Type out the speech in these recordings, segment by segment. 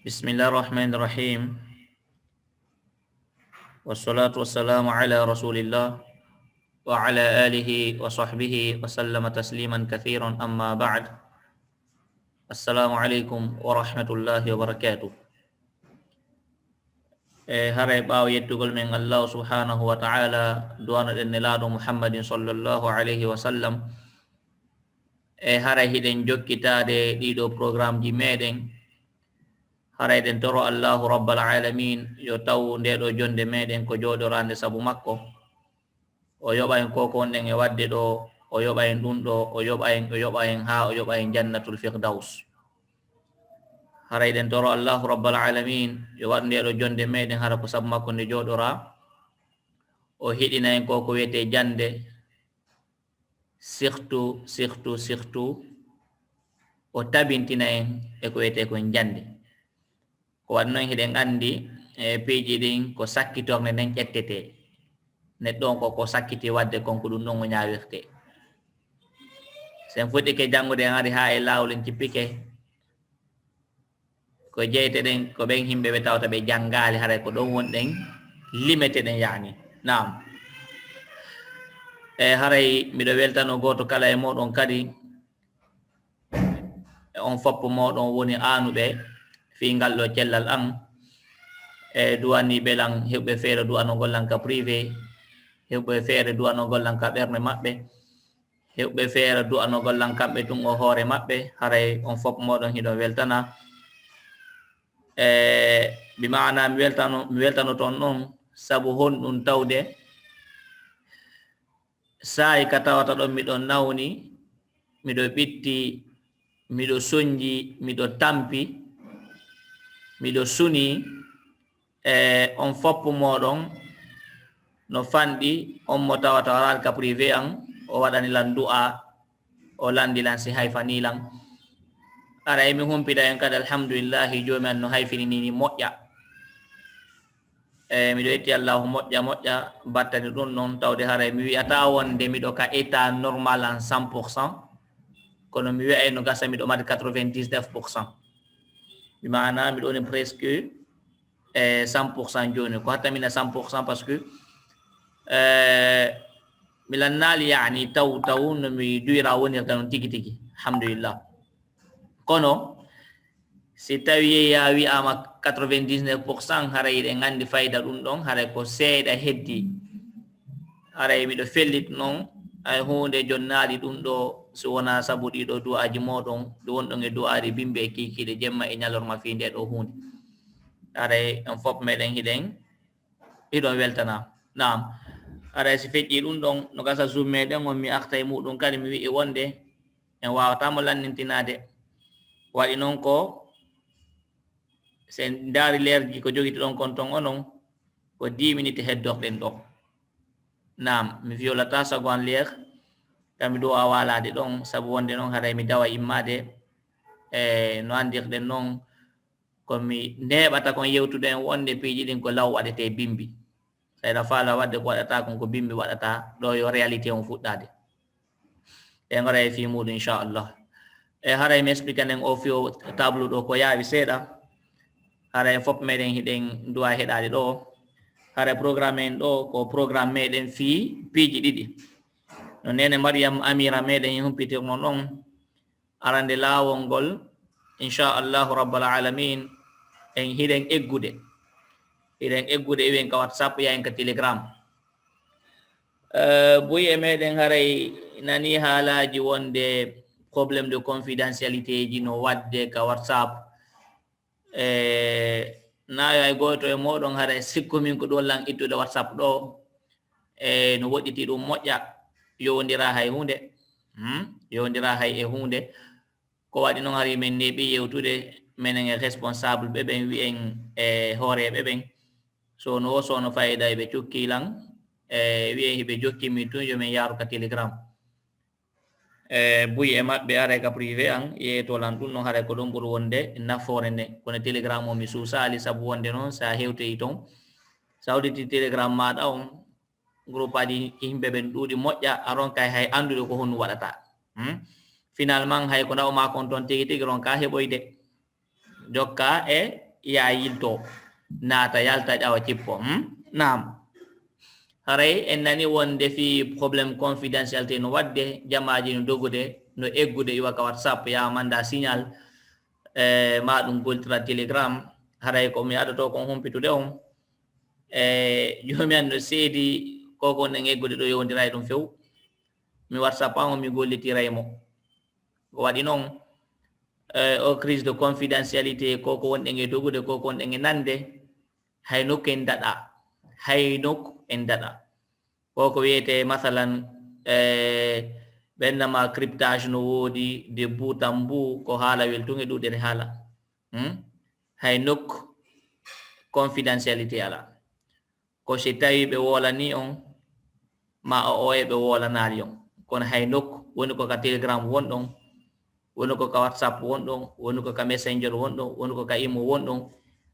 Bismillahirrahmanirrahim. Wassalatu wassalamu ala Rasulillah wa ala alihi wa sahbihi wa sallama tasliman katsiran amma ba'd. Assalamualaikum warahmatullahi wabarakatuh. Haray ɓaawo yettugol men Allah subhanahu wa ta'ala duwana ɗen nelaɗo Muhammadin sallallahu alayhi wa sallam haray hiɗen jokkitade ɗiɗo programme ji meɗen haray den toro Allahu rabbal alamin yo taw ndeɗo jonde meɗen ko joɗorande sabu makko o yoɓa en koko wonɗen e wadde ɗo o yoɓa en ɗum ɗo o yoɓa en ha o yoɓa en jannatul firdaus. Haray den toro Allahu rabbal alamin yo waɗ ndeɗo jonde meɗen hara ko sabu makko nde joɗora o hiɗina en koko wiyete jande surtout o tabintina en e ko wiyete kon jande. Ko waɗi noon hiɗen andi piiji ɗin ko sakkitorne nden ƴettete neɗɗo on ko sakkiti wadde konko ɗum ɗon o ñawirte. Sen fuɗɗike janngude en ari ha e laawol en cippike ko jeyte ɗen ko ɓen himɓe ɓe tawta ɓe janngaali haray ko ɗon wonɗen limete ɗen yaani naam. Haray miɗo weltano goto kala e moɗon kadi on foppo moɗon woni aanuɓe fi ngal ɗo cellal an duwani ɓelan heɓɓe feere duwano gollan ka privé, heɓɓe feere duwano gollan ka ɓernde maɓɓe, heɓɓe feere duwano gollan kamɓe tun o hoore maɓɓe. Haray on fof moɗon hiɗon weltana bi maana mi weltano toon ɗon sabu honɗum tawde saayi ka tawata ɗon miɗon nawni miɗo ɓitti miɗo soñji miɗo tampi miɗo suni on foppo moɗon no fanɗi on mo tawata waral ka privé an o waɗanilan du'a o landilan si hayfanilan ara emi humpita en kadi alhamdulillahi joomi an no hayfinini moƴƴa miɗo yetti Allahu moƴƴa battani ɗum noon tawde haray mi wi'ata wonde miɗo ka état normal en 100%, kono mi wi'a no gasa miɗo mari 99%. bi maana miɗo woni presque 100% joni ko hattamina 100% par ce que milan naali yani taw no mi duyra wonirta noon tigi tigi alhamdulillah. Kono si tawi ya wi'ama 99% haray ɗen andi fayida ɗum ɗon haray ko seeɗa heddi haray miɗo fellit noon ay hunde jonnaali ɗum ɗo so wona sabu ɗiɗo du'aji moɗon ɗo wonɗon e du'aji bimbe e kikiɗe jemma e ñalorma fi nde ɗo hunde aray en fof meɗen hiɗon weltana naam. Aray si feƴƴi ɗum ɗon no gasa zoom meɗen on mi arta e muɗum kadi mi wi'i wonde en wawatamo lannintinade waɗi noon ko sen daari leerji ko jogiti ɗon kon ton onon ko 10 minutes heddorɗen ɗo naam. Mi violata sago an leer kami do a walade ɗon sabu wonde noon haray mi dawa immade no andirɗen noon komi neɓata kon yewtude en wonde piiji ɗin ko law waɗete bimbi sayɗa faala wadde ko waɗata kon ko bimbi waɗata ɗo yo réalité on fuɗɗade en gara e fi muɗum inchallah. Haray mi explique nden o fio table ɗo ko yaawi seeɗa haray en fof meɗen hiɗen duwa heɗade ɗo haray programme en ɗo ko programme meɗen fi piiji ɗiɗi no nene Mariam Amira meɗen humpitirno ɗon arande laawol ngol inchallahu rabbal alamin en hiɗen eggude iwen ka WhatsApp yahen ka Telegram. Boyi e meɗen haray nani haalaji wonde probléme de confidentialité ji no wadde ka WhatsApp nayo ay goto e moɗon haray sikku min ko ɗon lan ittude WhatsApp ɗo no woɗɗiti ɗum moƴƴa yowdira hay hunde yowdira hay e hunde ko waɗi noon hari min neeɓi yewtude menen e responsable ɓe ɓen wi'en e hooreɓe ɓen sono o sono fayida eɓe cukkilan wi'en hiɓe jokkimi tun yomin yaaru ka Telegram buyi e maɓɓe aray ka privé an yeetolan ɗum noon haray ko ɗon ɓuri wonde nafoore nde kono Telegram o mi suusali sabu wonde noon sa hewtoyi toon sa hodditi Telegram maɗa on groupe aji yimɓe ɓen ɗuuɗi moƴƴa aron kay hay andude ko honum waɗata finalement hay ko nawma kon toon tigi tigi ron ka heɓoyde jokka e ya yilto nata yalta jawa cippo nam haray en nani wonde fi problème confidentialité no wadde jamaji no dogude no eggude iwaka WhatsApp ya manda signal ma ɗum goltira Telegram haray ko mi aɗato kon humpitude on jomi an no seedi koko nen eggude ɗo yowdira ɗum few mi WhatsApp on mi gollitiray mo ko waɗi noon o crise de confidentialité koko wonɗen e dogude koko wonɗen e nande hay nokku en daɗa hay nokku en daɗa koko wiyete masalan ɓennama cryptage no woodi de boutambu ko haala weltunge ɗuɗere haala hay nokku confidentialité ala ko si tawi ɓe wolani on ma o e ɓe wolanali on kono hay nokku woni ko ka Telegram wonɗon woni ko ka WhatsApp wonɗon woni ko ka Messenger wonɗon woni ko ka Imo wonɗon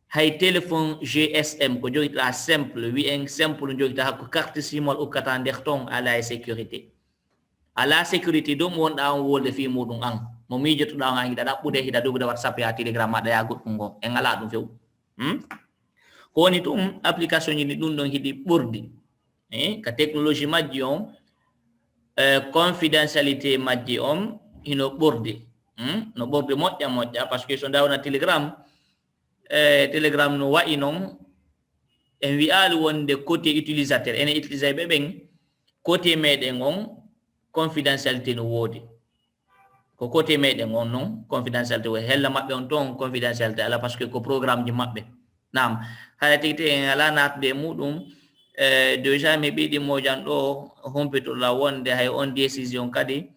hay téléphone GSM ko joguiɗa simple wi'en simple joguiɗa hakko carte simol ukkata nder ton ala e sécurité ala sécurité ɗum wonɗa on wolde fi muɗum an mo mijotoɗa on an hiɗa ɗaɓɓude hiɗa dogude WhatsApp ya Telegram maɗa ya goɗɗum ngo en ala ɗum few ko woni ɗum application ji ni ɗum ɗon hiɗi ɓurdi ka technologie majji on confidentialité majji on hino ɓurdi no ɓurdi moƴƴa moƴƴa par ce que so dawna Telegram Telegram no wayi noon en wi'ali wonde côté utilisateur ene utilisé ɓe ɓen côté meɗen on confidentialité no woodi ko côté meɗen on noon confidentialité wo hella maɓɓe on toon confidentialité ala par ce que ko programme ji maɓɓe nam haɗa tigi tigi en ala natude muɗum déjà mi ɓiɗi mojan ɗo humpitoɗa wonde hay on décision kadi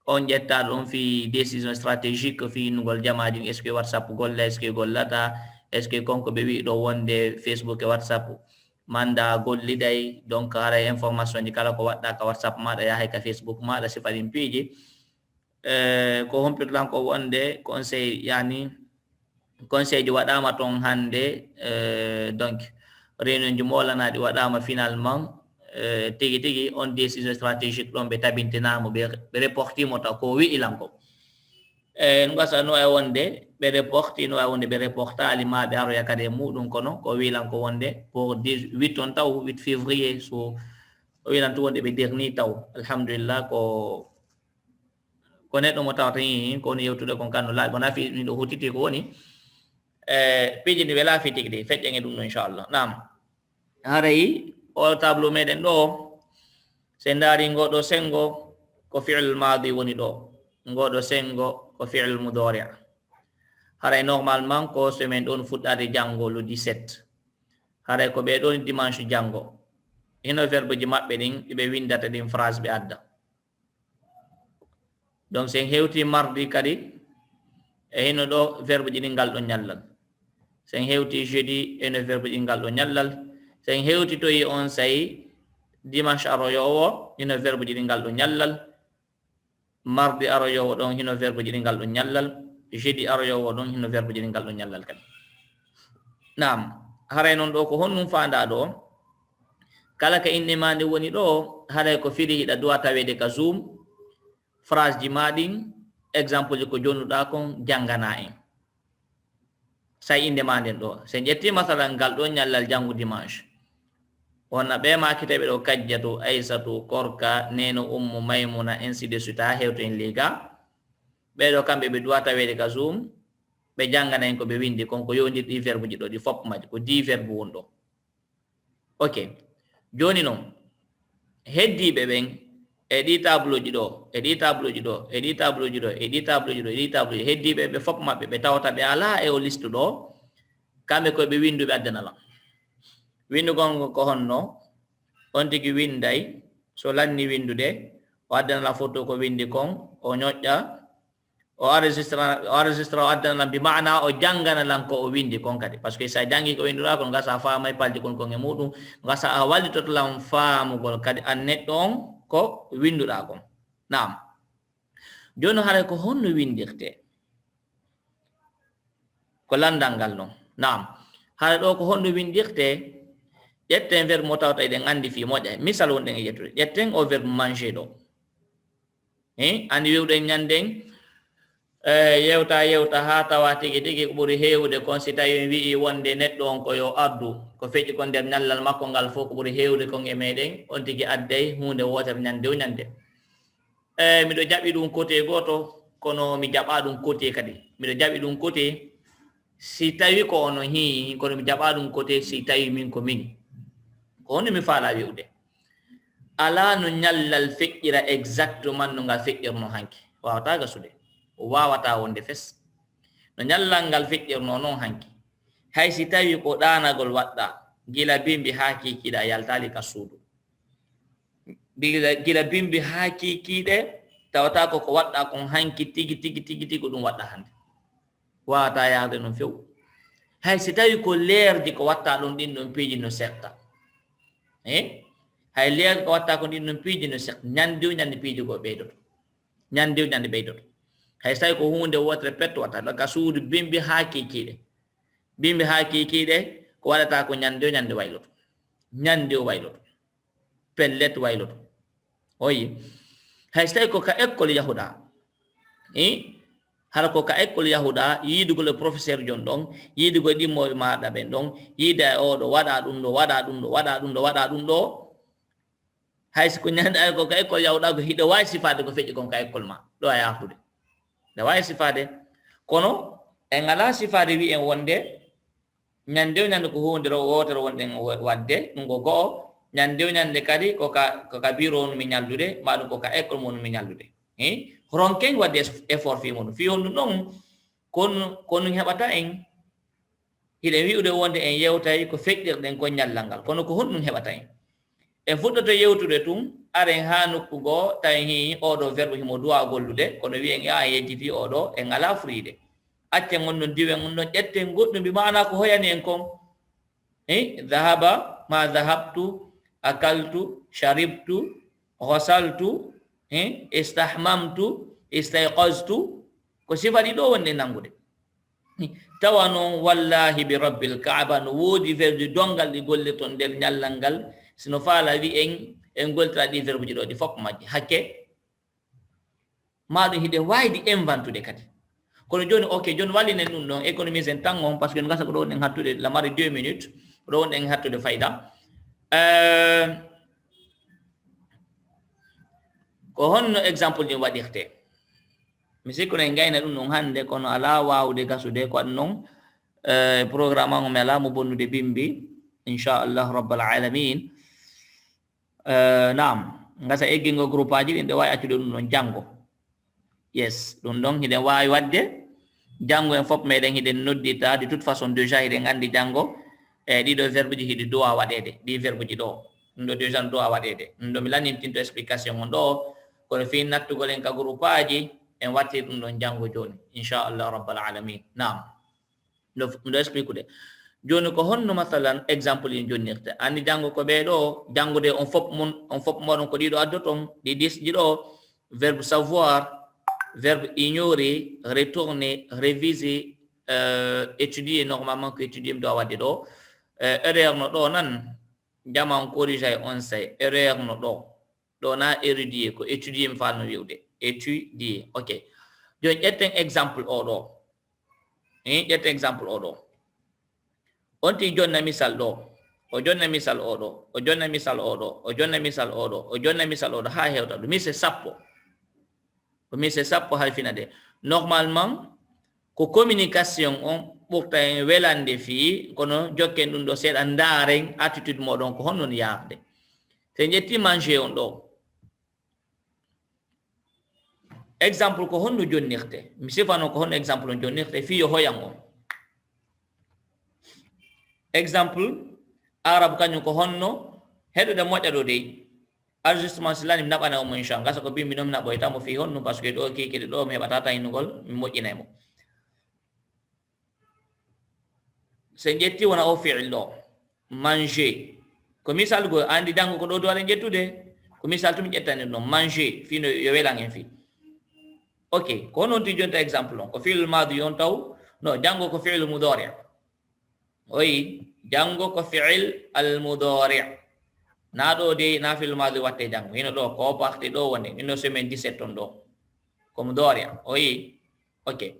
on ƴettaɗo on fi décision stratégique fi nugol jamaji est ce que WhatsApp golla est ce que gollata est ce que konko ɓe wi ɗo wonde Facebook e WhatsApp manda golliday donc haray information ji kala ko waɗɗa ka WhatsApp maɗa yahay ka Facebook maɗa sifaɗin piiji ko humpitoɗan ko wonde conseil yani conseil ji waɗama toon hande donc réunion ji molanaɗi waɗama finalement tigi tigi on décision stratégique ɗon ɓe tabintinamo ɓe reportimo taw ko wi'ilan ko no gasa no wawi wonde ɓe reporti no wawi wonde ɓe reportali ma ɓe aroya kadi e muɗum kono ko wiilan ko wonde pour 8 on taw 8 février so o wiilan to wonde ɓe dernier taw alhamdulillah ko neɗɗo mo tawata kono yewtude kon kanno laaɓi wona fi ɗo hutiti ko woni piiji ndi wela fi tigi de feƴƴen e ɗum ɗo inchallah nam haray o tableau meɗen ɗo se ndaari ngoɗo sengo ko fi'l madi woni ɗo ngoɗo sengo ko fi'l mudari haray normalement ko semaine ɗon fuɗɗade janngo le 17 haray ko ɓe ɗon dimanche janngo hino verbe ji maɓɓe ɗin ɓe windata ɗin phrase ɓe adda donc sen hewti mardi kadi e hino ɗo verbe ji ɗin ngal ɗo ñallal sen hewti jeudi eno verbe ji ngal ɗo ñallal sen hewtitoyi on sayi dimanche aroyowo hino verbe ji ɗi ngal ɗo ñallal mardi aroyowo ɗon hino verbe ji ɗi ngal ɗo ñallal jeudi aroyowo ɗon hino verbe ji ɗi ngal ɗo ñallal kadi nam haray noon ɗo ko honnum fanda ɗo kala ka inde ma nde woni ɗo haɗay ko firi hiɗa duwa tawede ka zoom phrase ji maɗin exemple ji ko jonnuɗa kon janngana en say inde ma nden ɗo sen ƴetti masalan ngal ɗo ñallal janngu dimanche wonna ɓe makitaɓe ɗo kajjatu aissatu korka neno ummu maymuna ainsi de suite ha hewto en liga ɓeɗo kamɓe ɓe duwa tawede ka zoom ɓe janngana en ko ɓe windi konko yowdir ɗi verbe ji ɗo ɗi fop maji ko 10 verbe won ɗo ok joni noon heddiɓe ɓen e ɗi tableau ji ɗo e ɗi tableau ji ɗo e ɗi tableau ji ɗo e ɗi tableau ji ɗo e ɗi tableau ji heddiɓe ɓe fop maɓɓe ɓe tawata ɓe ala e o liste ɗo kamɓe koye ɓe winduɓe addanalam windugon ko honno on tigi winday so lanni windude o addanalam photo ko windi kon o ñoƴƴa o enregistre o addanalam bi mana o jangganalam ko o windi kon kadi par ce que sa jangi ko winduɗa kon gasa faamay paldi kon kon e muɗum gasa a wallitotolam faamugol kadi an neɗɗo on ko winduɗa kon nam joni haray ko honno windirte ko landal ngal noon nam haray ɗo ko honno windirte ƴetten verbe mo tawta eɗen andi fi moƴƴa misal wonɗen e ƴettude ƴetten o verbe manger ɗo andi wiwɗen ñanden yewta ha tawa tigi tigi ko ɓuri hewde kon si tawi wi'i wonde neɗɗo on koyo addu ko feƴƴi kon nder ñallal makko ngal fof ko ɓuri hewde kon e meɗen on tigi addey hunde wotere ñande o ñande miɗo jaɓi ɗum côté goto kono mi jaɓa ɗum côté kadi miɗo jaɓi ɗum côté si tawi ko ono hi kono mi jaɓa ɗum côté si tawi min ko min ko honde mi faala wi'ude ala no ñallal feƴƴira exactement no ngal feƴƴirno hanki wawata gasude wawata wonde fes no ñallal ngal feƴƴirno noon hanki hay si tawi ko ɗanagol waɗɗa gila bimbi ha kikiɗa yaltali ka suudu gila bimbi ha kikiɗe tawata ko waɗɗa kon hanki tigi ɗum waɗɗa hande wawata yahde noon few hay si tawi ko leerdi ko watta ɗum ɗin ɗon piiji no seɗɗa hay leerdi ko watta ko ɗin ɗon piiji no seɗɗa ñande ñande piiji ko ɓeydoto ñande ñande ɓeydoto hay so tawi ko hunde wotere petto watta ka suudu bimbi ha kikiɗe ko waɗata ko ñande ñande wayloto ñande o wayloto pellet wayloto oyi hay so tawi ko ka école yahuɗa hala ko ka école yahuɗa yiidugo le professeur jon ɗon yiidugo ɗimmoɓe maɗa ɓen ɗon yiida e oɗo waɗa ɗum ɗo waɗa ɗum ɗo waɗa ɗum ɗo waɗa ɗum ɗo hayso ko ñande ko ka école yahuɗa ko hiɗo wawi sifade ko feƴƴi kon ka école ma ɗo a yahude nde wawi sifade kono en ala sifade wi en wonde ñande o ñande ko hunde wotere wonɗen wadde ɗum ko go'o ñande o ñande kadi koka bureau no mi ñallude ma ɗum koka école mo no mi ñallude ronken wadde effort fi muɗum fi honɗum ɗon kono heɓata en hiɗen wi'ude wonde en yewtay ko feƴƴirɗen ko ñallal ngal kono ko honɗum heɓata en fuɗɗoto yewtude tun aren ha nokku goo tawi hi oɗo verbe himo duwa gollude kono wiyen a yejjiti oɗo en ala furiide accen on ɗon diwen on ɗon ƴetten goɗɗum mbi mana ko hoyani en kon dhahaba ma dhahabtu akaltu sharibtu ghasaltu istahmamtu istayqaztu ko sifa ɗi ɗo wonde nangude tawa noon wallahi bi rabbil kaaba no woodi verbe dongal ɗi golliton nder ñallal ngal sino faala wi en goltira ɗi verbe ji ɗo ɗi fof majji hakke maɗum hiɗe waydi inventude kadi kono joni ok joni wallinen ɗum ɗon économise en tan on par ce que no gasa ko ɗo wonɗen hattude lamari 2 minutes ko ɗo wonɗen hattude fayda ko honno exemple ɗin waɗirte mi sikku en gayna ɗum ɗon hannde kono ala wawde gasude ko waɗi noon programme o mi ala mo bonnude bimbi inchallah rabbal alamin nam gasa eggingo groupe aji ɗin ɗe wawi accude ɗum ɗon janggo yes ɗum ɗon hiɗen wawi wadde janggo en fof meɗen hiɗen noddita de toute façon déjà hiɗen andi janggo ɗiɗo verbe ji hiɗi dowa waɗede ɗi verbe ji ɗo ɗum ɗo déjà dowa waɗede ɗum ɗo mi lanintinto explication on ɗo kono fi nattugol en ka groupe aji en watti ɗum ɗon janggo joni inchallah rabbal alamin nam ɗo explique de joni ko honno masalan exemple en jonnirte andi janggo ko ɓeɗo janggude on fof moɗon ko ɗiɗo addoton ɗi 10 ji ɗo verbe savoir verbe ignorer retourner réviser étudier normalement ko étudier mi dowa wadde ɗo erreur no ɗo nan jaman corrigé on say erreur no ɗo na étudier ko étudier mi falno wiwde étudier ok joni ƴetten exemple oɗo ƴetten exemple oɗo on ti jonna misal ɗo o jonna misal oɗo o jonna misal oɗo o jonna misal oɗo o jonna misal oɗo ha hewta ɗum mise sappo ko mise sappo halfina de normalement ko communication on ɓurta en welande fi kono jokken ɗum ɗo seeɗa ndaaren attitude moɗon ko honnon yaafde te jetti manger on ɗo exemple ko honno jonnirte mi sifano ko honno exemple on jonnirte fi yo hoyan on exemple arabe kañum ko honno heɗude moƴƴa ɗo dey ajustement silani mi naɓana omo inchallah gasa ko bimbi noon mi naɓoytamo fi honno par ce que ɗo kikiɗe ɗo mi heɓata taynugol mi moƴƴinay mo so ƴetti wona o fiil ɗo manger ko misal go andi janggo ko ɗo dowalen ƴettude ko misal tumi ƴettani ɗum manger fino yo welan en fi ok ko noon ti jonta exemple on ko fiil madu yon taw no janggo ko fiil mudori oyi janggo ko fiil al mudori na ɗo de na fiil madu watte janggo hino ɗo ko parti ɗo wonde hino semaine 17 on ɗo ko mudori oyi okay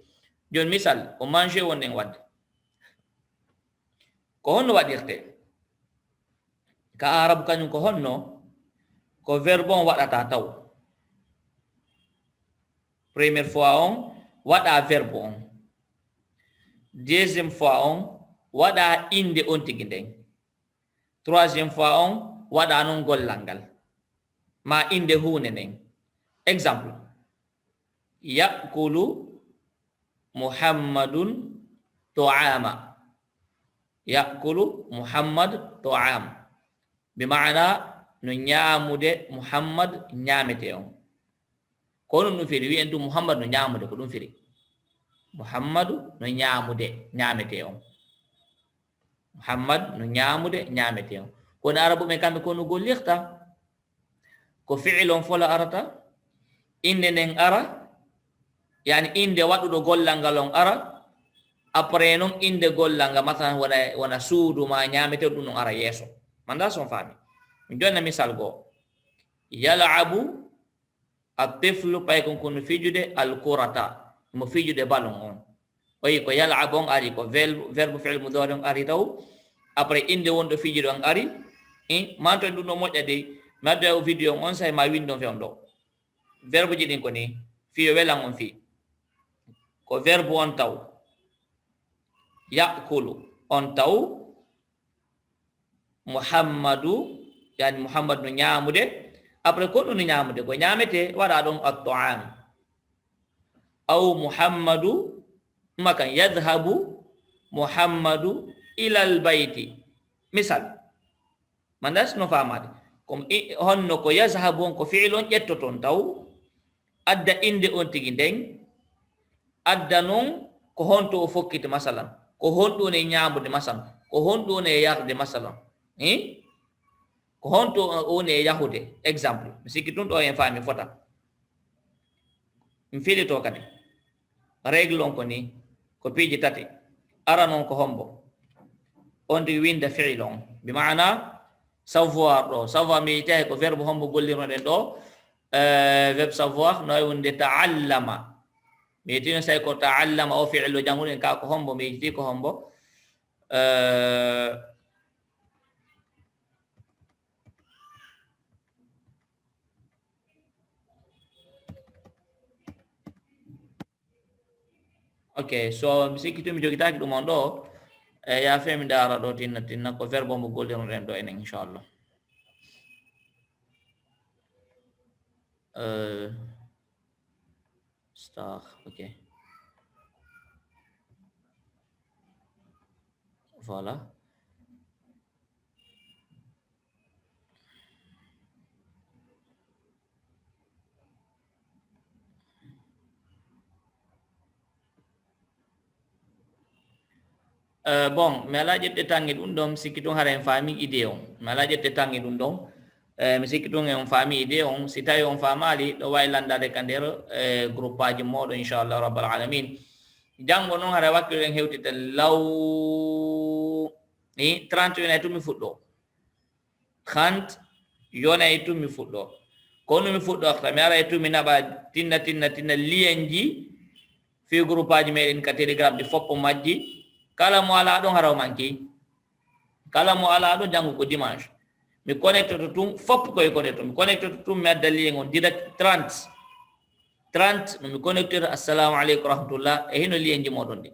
jon misal o manger wonen wad ko honno waɗirte ka arabu kañum ko honno ko verbe on waɗata taw première fois on waɗa verbe on deuxième fois on waɗa inde on tigi nden troisième fois on waɗa non gollal ngal ma inde hunde nden exemple yakulu muhammadun to'ama yakulu muhammad to'am bima'ana no ñaamude muhammad ñaamete on ko ɗum firi wi'en ɗum muhammad no ñaamude ko ɗum firi muhammadu no ñaamude ñaamete on muhammad no ñaamude ñaamete on kono arabu ɓe kamɓe kono gollirta ko fi'il on fola arata inde nden ara yani inde waɗuɗo gollal ngal on ara après noon inde gollal ngal masalan wona suudu ma ñaamete ɗum ɗon ara yeeso manda son faami mi jonna misal goo yalabu atiflu pay kon kono fijude alkurata mo fijude ballon on oyi ko yalabu on ari ko verbe fi'il mudari on ari taw après inde wonɗo fijude on ari manto ɗum ɗo moƴƴa de mi adda o vidéo on say ma windon fewn ɗo verbe ji ɗin ko ni fiyo welan on fi ko verbe on taw yakulu on taw muhammadu yani muhammad no ñaamude après ko ɗum no ñaamude ko ñaamete waɗa ɗon at-ta'am aw muhammadu makan yadhabu muhammadu ila al-bayti misal mandas no famade comme honno ko yazhabu on ko fi'il on ƴettoton taw adda inde on tigi nden adda noon ko honto o fokkite masalan ko honɗo ne ñaamude masalan ko honɗo ne yarde masalan ko honto on e yahude exemple mi sikki ɗum ɗo en faami fota mi fiilito kadi règle on ko ni ko piiji tati ara noon ko hombo on ndi winda fi'il on bi maana savoir ɗo savoir mi yitahe ko verbe hombo gollirnoɗen ɗo verbe savoir no wonde taallama mi yitino say ko taallama o fi'ilo janguɗen ka ko hombo mi yiti ko hombo ok so mi sikki mi jogitaki ɗum on ɗo ya fe mi dara ɗo tinna ko verbe mo gollirnoɗen ɗo enen inchallah star ok voilà bon mi ala ƴette tangi ɗum ɗon mi sikki ɗum hara en faami idée on mi ala ƴette tangi ɗum ɗon mi sikki ɗum on faami idée on si tawi on faamali ɗo wawi landade ka nder groupe aji moɗo inchallah rabbal alamin janngo noon hara wakkilo en hewtita law ni 30 yonay tumi fuɗɗo 30 yonay tumi fuɗɗo kono mi fuɗɗorta mi ara e tumi naɓa tinna lien ji fi groupe aji meɗen ka télégramme ɗi foppo majji kala mo ala ɗon haraw manki kala mo ala ɗon janngo ko dimanche mi connecte to tum fop koye connecte mi connecte to tum mi adda lien on direct 30 no mi connecte to assalamu aleykum rahmatullah e hino lien ji moɗon ɗi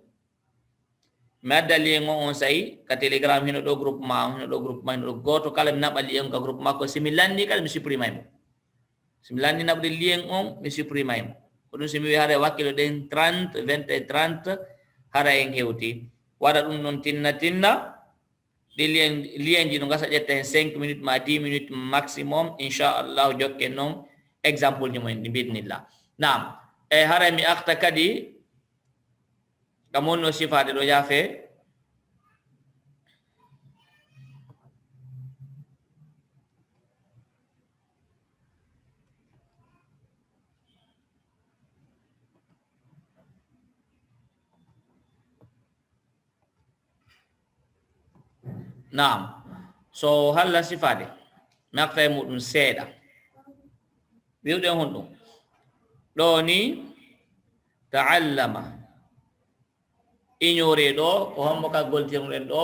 mi adda lien on sayi ka télégramme hino ɗo groupe ma hino ɗo goto kala mi naɓa lien ka groupe makko si mi landi kala mi supprimay mo si mi landi naɓude lien on mi supprimay mo ko ɗum si mi wi hara wakkilo ɗen 30 20 et 30 hara en hewti waɗa ɗum noon tinna ɗi lien ji no gasa ƴetta hen 5 minutes ma 10 minutes maximum inchallahu jokken noon exemple ji mumen ɗi bidnillah nam e hara mi arta kadi kam wonno sifade ɗo yaafe nam so halla sifade mi arta e muɗum seeɗa wiwɗen hon ɗum ɗo ni ta'allama ignore ɗo ko hommo ka goltirɗen ɗo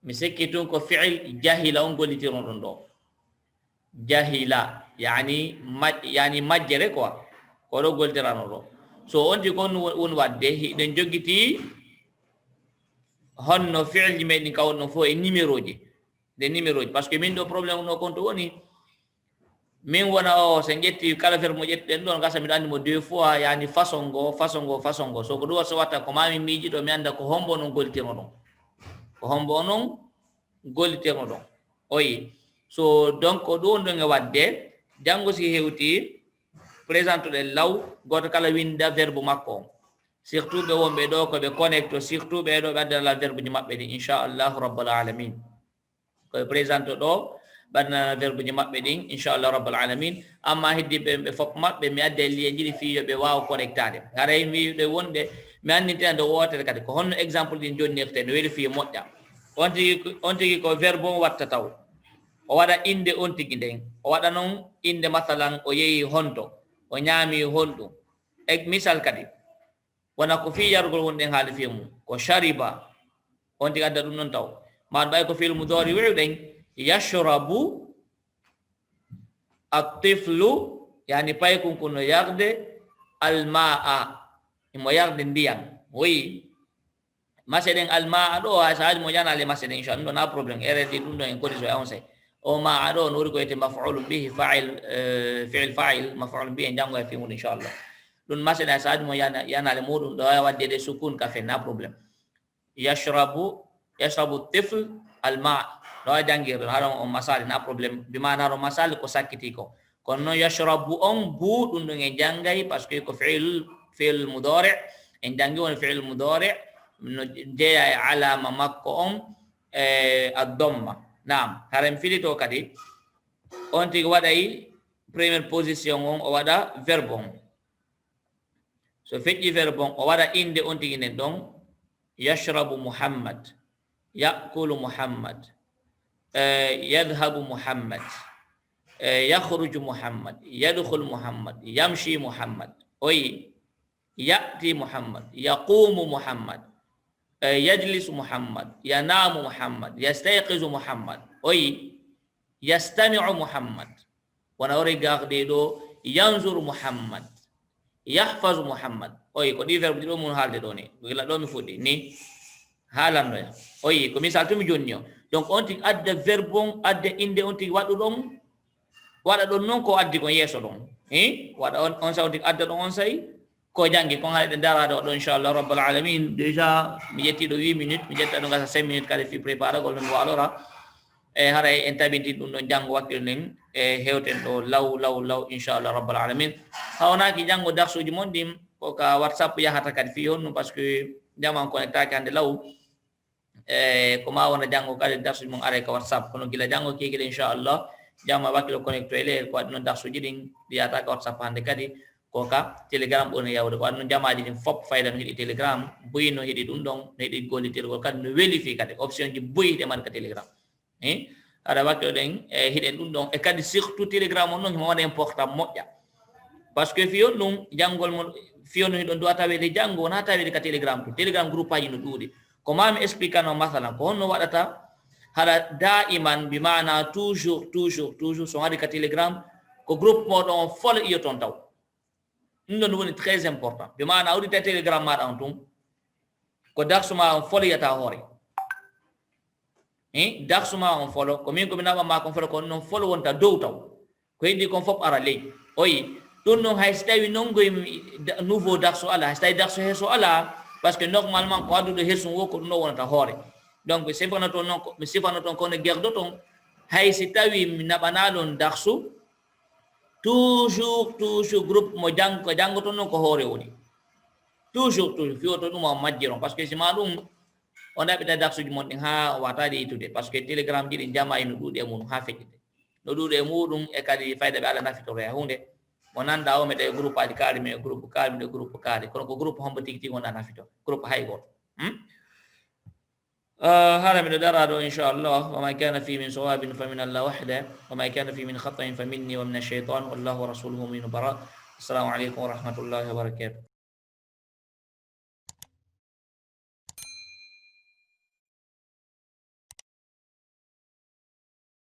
mi sikki tun ko fi'il jahila on gollitirno ɗon ɗo jahila yani majjere quoi ko ɗo goltirano ɗo so on ti kon won wadde hiɗen joggiti honno fi'il ji meɗen kawon fo e numéro ji parce que min ɗo probléme no kon to woni min wona o sen ƴetti kala verbe mo ƴettuɗen ɗon gasa miɗo andi mo deux fois yani façon go so ko ɗum so watta ko mami miiji ɗo mi anda ko hombo non gollitirno ɗon ko hombo non gollitirno ɗon oyi so donc ɗum ɗon e wadde janngo si hewti présente ɗen law goto kala winda verbe makko on surtout ɓe wonɓe ɗo ko ɓe connecte surtout ɓeɗo ɓe addana verbe ji maɓɓe ɗin inchallahu rabbal alamin koye présente ɗo ɓaddana verbe ji maɓɓe ɗin inchallah rabbal alamin amma heddi ɓe fof maɓɓe mi adda liye jiɗi fiyo ɓe wawa connectade haray wiɗe wonde mi anndinte nde wotere kadi ko honno exemple ɗin jonnirte no weeli fiye moƴƴa on tigi ko verbe on watta taw o waɗa inde on tigi nden o waɗa noon inde masalan o yeehi honto o ñaami honɗum misal kadi wona ko fi yarugol wonɗen haali fiye mum ko shariba on tigi adda ɗum noon taw maɗum ɓay ko fiil mudori wiwɗen yashrabu attiflu yani pay kunkuno yarde almaa imo yarde ndiyam woyi maseɗen almaa ɗo ha saaji mo yanale maseɗen inchallah ɗum ɗo na probléme eredi ɗum ɗo en corrige on sey o maa ɗo no wori ko wiyete mafulu bihi fiil fa'il mafulu bihi en janngo e fi muɗum inchallah ɗum maseɗen ha saaji mo yanale muɗum ɗo wadde de sukun kafe na probléme yashrabu tifl alma ɗo jangirɗon haɗon on masali na probléme bimana ɗo masali ko sakkiti ko kono noon yashrabu on bu ɗum ɗon en janggay par ce que ko fiil mudori en jangi woni fiil mudori no jeeya e alama makko on addomma nam haren filito kadi on tigi waɗay première position on o waɗa verbe on so feƴƴi verbe on o waɗa inde on tigi nden ɗon yashrabu muhammad yakulu muhammad yadhabu muhammad yakhruju muhammad yadkhul muhammad yamshi muhammad oyi ya'ti muhammad yaqumu muhammad yajlisu muhammad yanamu muhammad yastayqizu muhammad oyi yastami'u muhammad wona wori garde ɗo yanzuru muhammad yahfazu muhammad oyi ko ɗi verbe ɗi ɗo mun haalde ɗo ni gila ɗo mi fuɗɗi ni haalannoya oyi ko misal tumi jonni o donc on tigi adda verbe on adda inde on tigi waɗu ɗon waɗa ɗon noon ko addi kon yeeso ɗon waɗa on sa on tigi adda ɗon on sayi ko jangi kon haɗe darade o ɗo inchallah rabbal alamin déjà mi ƴettiɗo 8 minutes mi ƴetta ɗo gasa 5 minutes kadi fi préparagol non walora e haray en tabintin ɗum ɗon janngo wakkil nden e hewten ɗo law inchallah rabbal alamin hawnaki janngo darsuji mon ɗin ko ka whatsapp yahata kadi fi honno par ce que jaman connectaki hande law e ko ma wona janngo kadi darsuji mon ara ka whatsapp kono gila janngo kekile inchallah jamma wakkilo connecto e leyel ko waɗi noon darsuji ɗin ɗiyata ka whatsapp hande kadi koka telegram ɓurno yawde ko waɗi noon jamaji ɗin fop fayda no heeɗi telegram boyi no heeɗi ɗum ɗon no heeɗi gollitirgol kadi no weeli fi kadi option ji boyi ɗe mari ka telegram aɗa wakkilo ɗen e hiɗen ɗum ɗon e kadi surtout telegram on noon himo waɗa important moƴƴa par ce que fiyon ɗum janngol mon fiyon no hiɗon duwa tawede janngo wona tawede ka telegram to telegram groupe aji no ɗuuɗi ko mami explique no masalan ko honno waɗata haɗa daiman bimana toujours so waɗi ka telegram ko groupe moɗon on folo iyo toon taw ɗum ɗon woni très important bimana a waɗita telegram maɗa on tun ko darsuma on foloyata hoore darsuma on folo ko min komi naɓama kon folo ko noon folo wonta dow taw ko heddi kon fof ara ley oyi ɗum noon hay so tawi nongoymi nouveau darso ala hay so tawi darso heeso ala par ce que normalement ko adduɗo hersum wo ko ɗum ɗo wonata hoore donc mi sifano toon noon mi sifano toon kono guerdo toon hay si tawi mi naɓanaɗon darsu toujours groupe mo janngoto noon ko hoore woni toujours fiyoto ɗum o majjiron par ce que sima ɗum on ɗaɓɓita darsuji mon ɗin ha wataɗi yittude par ce que telegram ji ɗin jamayi no ɗuuɗi e muɗum ha feƴƴide no ɗuuɗi e muɗum e kadi fayda ɓe ala nafitoro e hunde mo nanda o meɗe groupe aji kaari mi e groupe kaari kono ko groupe hombo tigi tigi wonɗa nafito groupe hay goto هذا من الدرر إن شاء الله وما كان فيه من صواب فمن الله وحده وما كان فيه من خطأ فمني ومن الشيطان والله ورسوله من براء السلام عليكم ورحمة الله وبركاته